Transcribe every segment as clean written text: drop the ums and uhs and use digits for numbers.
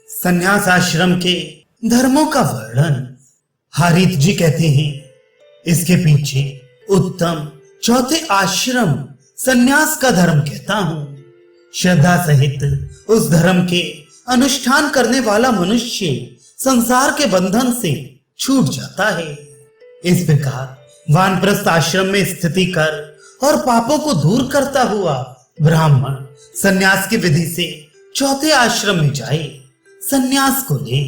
संन्यास आश्रम के धर्मों का वर्णन हारित जी कहते हैं, इसके पीछे उत्तम चौथे आश्रम संन्यास का धर्म कहता हूं। श्रद्धा सहित उस धर्म के अनुष्ठान करने वाला मनुष्य संसार के बंधन से छूट जाता है। इस प्रकार वानप्रस्थ आश्रम में स्थिति कर और पापों को दूर करता हुआ ब्राह्मण संन्यास की विधि से चौथे आश्रम में जाए, संन्यास को ले।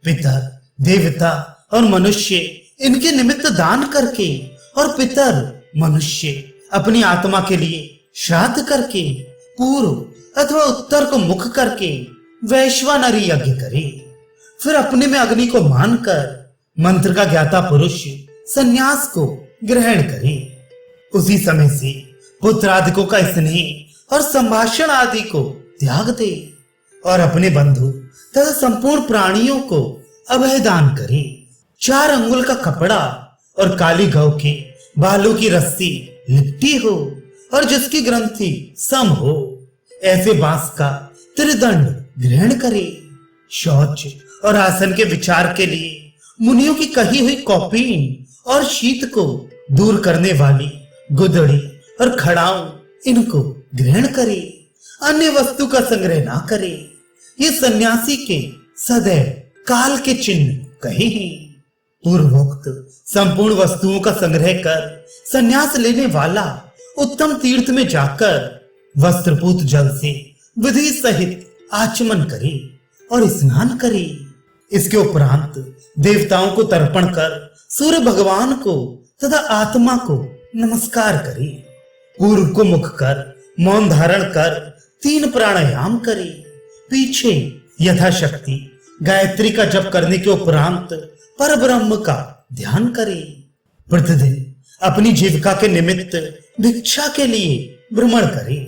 पितर, देवता और मनुष्य इनके निमित्त दान करके और पितर मनुष्य अपनी आत्मा के लिए श्राद्ध करके पूर्व अथवा उत्तर को मुख करके वैश्वानरी यज्ञ करे। फिर अपने में अग्नि को मानकर मंत्र का ज्ञाता पुरुष संन्यास को ग्रहण करे। उसी समय से पुत्र आदिकों का स्नेह और संभाषण आदि को त्याग दे और अपने बंधु तथा संपूर्ण प्राणियों को अभयदान करे। 4 अंगुल का कपड़ा और काली गौ के बालों की रस्सी लिपटी हो और जिसकी ग्रंथि सम हो, ऐसे बांस का त्रिदंड ग्रहण करे। शौच और आसन के विचार के लिए मुनियों की कही हुई कौपीन और शीत को दूर करने वाली गुदड़ी और खड़ाऊ इनको ग्रहण करे। अन्य वस्तु का संग्रह ना करे। ये सन्यासी के सदैव काल के चिन्ह कहे हैं। पूर्वोक्त संपूर्ण वस्तुओं का संग्रह कर संन्यास लेने वाला उत्तम तीर्थ में जाकर वस्त्रपूत जल से विधि सहित आचमन करे और स्नान करे। इसके उपरांत देवताओं को तर्पण कर सूर्य भगवान को तथा आत्मा को नमस्कार करे। पूर्व को मुख कर मौन धारण कर 3 प्राणायाम करे। पीछे यथाशक्ति गायत्री का जप करने के उपरांत परब्रह्म का ध्यान करे। प्रतिदिन अपनी जीविका के निमित्त भिक्षा के लिए भ्रमण करे।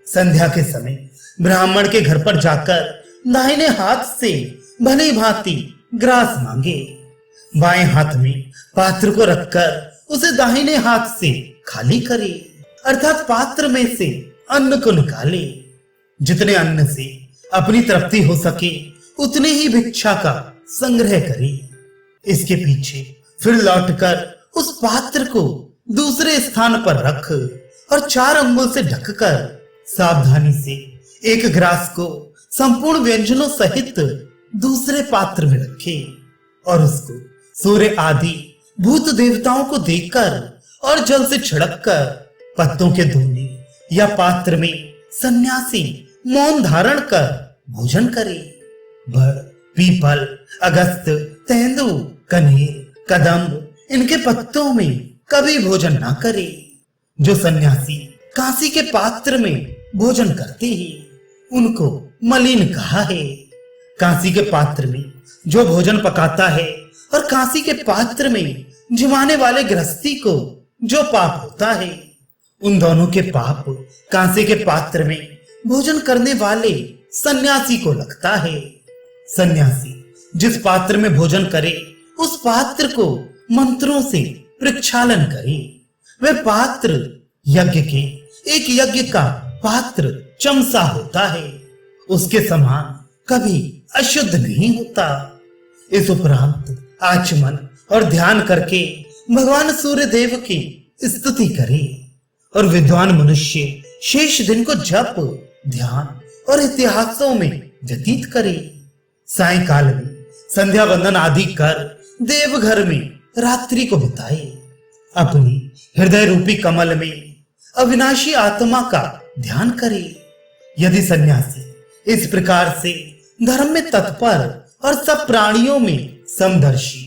संध्या के समय ब्राह्मण के घर पर जाकर दाहिने हाथ से भली भांति ग्रास मांगे। बाएं हाथ में पात्र को रखकर उसे दाहिने हाथ से खाली करे, अर्थात पात्र में से अन्न को निकाले। जितने अन्न से अपनी तृप्ति हो सके उतने ही भिक्षा का संग्रह करे। इसके पीछे फिर लौटकर उस पात्र को दूसरे स्थान पर रख और 4 अंगुल से ढककर सावधानी से एक ग्रास को संपूर्ण व्यंजनों सहित दूसरे पात्र में रखे और उसको सूर्य आदि भूत देवताओं को देकर और जल से छिड़ककर पत्तों के धोने या पात्र में सन्यासी मौन धारण कर भोजन करे। बड़, पीपल, अगस्त, तेंदु, कनेर, कदम्ब इनके पत्तों में कभी भोजन ना करे। जो सन्यासी कांसी के पात्र में भोजन करते हैं उनको मलिन कहा है। कांसी के पात्र में जो भोजन पकाता है और कांसी के पात्र में जिमाने वाले गृहस्थी को जो पाप होता है, उन दोनों के पाप कांसे के पात्र में भोजन करने वाले सन्यासी को लगता है। सन्यासी जिस पात्र में भोजन करे उस पात्र को मंत्रों से प्रक्षालन करे। वह पात्र यज्ञ के एक यज्ञ का पात्र चमसा होता है, उसके समान कभी अशुद्ध नहीं होता। इस उपरांत आचमन और ध्यान करके भगवान सूर्य देव की स्तुति करे और विद्वान मनुष्य शेष दिन को जप, ध्यान और इतिहासों में व्यतीत करे। सायंकाल में संध्या वंदन आदि कर देवघर में रात्रि को बिताए। अपनी हृदय रूपी कमल में अविनाशी आत्मा का ध्यान करे। यदि सन्यासी इस प्रकार से धर्म में तत्पर और सब प्राणियों में समदर्शी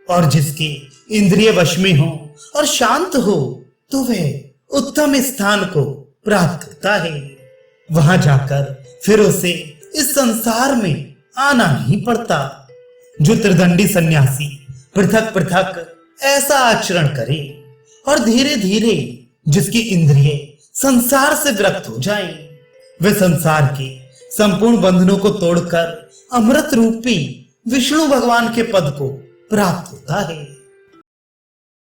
और जिसके इंद्रिय वश में हो और शांत हो, तो वह उत्तम स्थान को प्राप्त होता है। वहां जाकर फिर उसे इस संसार में आना नहीं पड़ता। जो त्रिदंडी सन्यासी पृथक पृथक ऐसा आचरण करे और धीरे धीरे जिसकी इंद्रिय संसार से विरक्त हो जाएं, वे संसार के संपूर्ण बंधनों को तोड़कर अमृत रूपी विष्णु भगवान के पद को प्राप्त होता है।